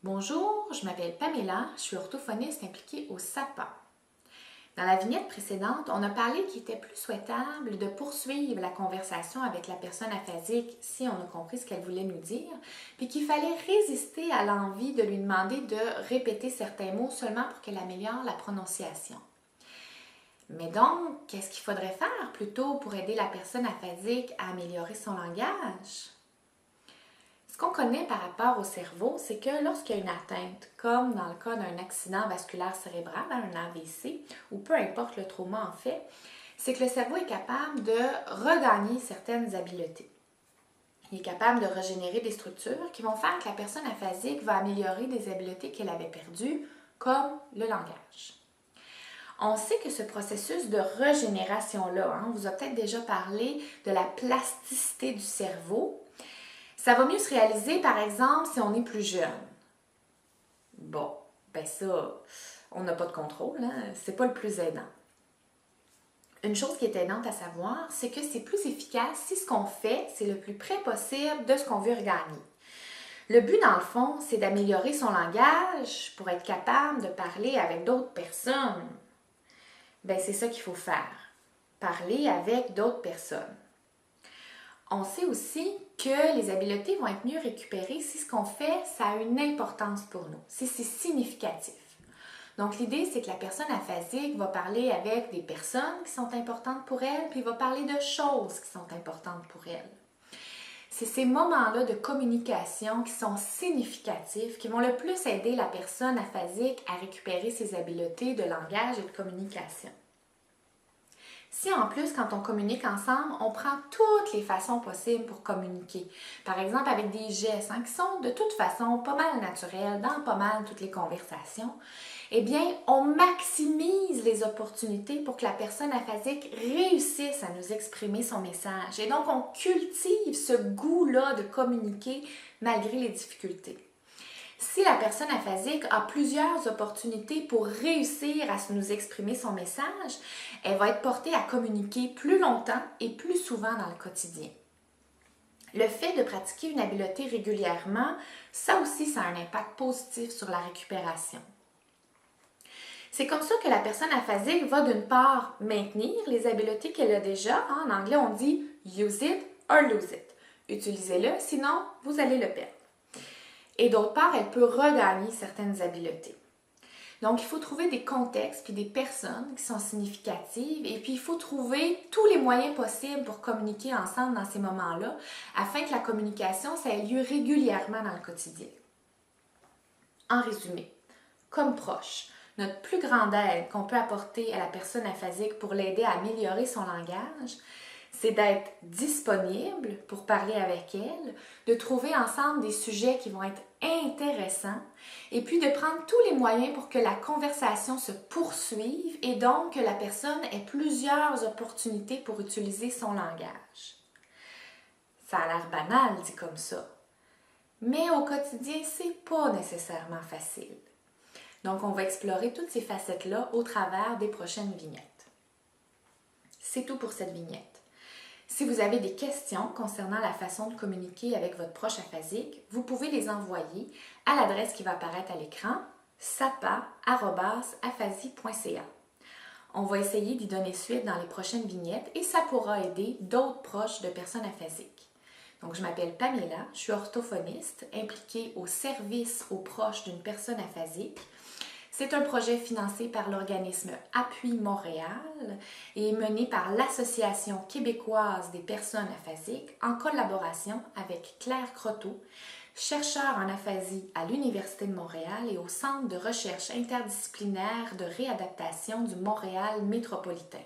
Bonjour, je m'appelle Pamela, je suis orthophoniste impliquée au SAPA. Dans la vignette précédente, on a parlé qu'il était plus souhaitable de poursuivre la conversation avec la personne aphasique si on a compris ce qu'elle voulait nous dire, puis qu'il fallait résister à l'envie de lui demander de répéter certains mots seulement pour qu'elle améliore la prononciation. Mais donc, qu'est-ce qu'il faudrait faire plutôt pour aider la personne aphasique à améliorer son langage? Ce qu'on connaît par rapport au cerveau, c'est que lorsqu'il y a une atteinte, comme dans le cas d'un accident vasculaire cérébral, un AVC, ou peu importe le trauma en fait, c'est que le cerveau est capable de regagner certaines habiletés. Il est capable de régénérer des structures qui vont faire que la personne aphasique va améliorer des habiletés qu'elle avait perdues, comme le langage. On sait que ce processus de régénération-là, on vous a peut-être déjà parlé de la plasticité du cerveau. Ça va mieux se réaliser, par exemple, si on est plus jeune. Bon, ben ça, on n'a pas de contrôle, c'est pas le plus aidant. Une chose qui est aidante à savoir, c'est que c'est plus efficace si ce qu'on fait, c'est le plus près possible de ce qu'on veut regagner. Le but, dans le fond, c'est d'améliorer son langage pour être capable de parler avec d'autres personnes. Ben, c'est ça qu'il faut faire. Parler avec d'autres personnes. On sait aussi que les habiletés vont être mieux récupérées si ce qu'on fait, ça a une importance pour nous, si c'est significatif. Donc l'idée, c'est que la personne aphasique va parler avec des personnes qui sont importantes pour elle, puis va parler de choses qui sont importantes pour elle. C'est ces moments-là de communication qui sont significatifs, qui vont le plus aider la personne aphasique à récupérer ses habiletés de langage et de communication. Si en plus, quand on communique ensemble, on prend toutes les façons possibles pour communiquer, par exemple avec des gestes qui sont de toute façon pas mal naturels dans pas mal toutes les conversations, eh bien, on maximise les opportunités pour que la personne aphasique réussisse à nous exprimer son message. Et donc, on cultive ce goût-là de communiquer malgré les difficultés. Si la personne aphasique a plusieurs opportunités pour réussir à nous exprimer son message, elle va être portée à communiquer plus longtemps et plus souvent dans le quotidien. Le fait de pratiquer une habileté régulièrement, ça aussi, ça a un impact positif sur la récupération. C'est comme ça que la personne aphasique va d'une part maintenir les habiletés qu'elle a déjà. En anglais, on dit « use it or lose it ». Utilisez-le, sinon vous allez le perdre. Et d'autre part, elle peut regagner certaines habiletés. Donc, il faut trouver des contextes puis des personnes qui sont significatives et puis il faut trouver tous les moyens possibles pour communiquer ensemble dans ces moments-là afin que la communication, ça ait lieu régulièrement dans le quotidien. En résumé, comme proche, notre plus grande aide qu'on peut apporter à la personne aphasique pour l'aider à améliorer son langage, c'est d'être disponible pour parler avec elle, de trouver ensemble des sujets qui vont être intéressants et puis de prendre tous les moyens pour que la conversation se poursuive et donc que la personne ait plusieurs opportunités pour utiliser son langage. Ça a l'air banal dit comme ça, mais au quotidien, c'est pas nécessairement facile. Donc, on va explorer toutes ces facettes-là au travers des prochaines vignettes. C'est tout pour cette vignette. Si vous avez des questions concernant la façon de communiquer avec votre proche aphasique, vous pouvez les envoyer à l'adresse qui va apparaître à l'écran, sapa@aphasie.ca. On va essayer d'y donner suite dans les prochaines vignettes et ça pourra aider d'autres proches de personnes aphasiques. Donc, je m'appelle Pamela, je suis orthophoniste impliquée au service aux proches d'une personne aphasique. C'est un projet financé par l'organisme Appui Montréal et mené par l'Association québécoise des personnes aphasiques en collaboration avec Claire Croteau, chercheure en aphasie à l'Université de Montréal et au Centre de recherche interdisciplinaire de réadaptation du Montréal métropolitain.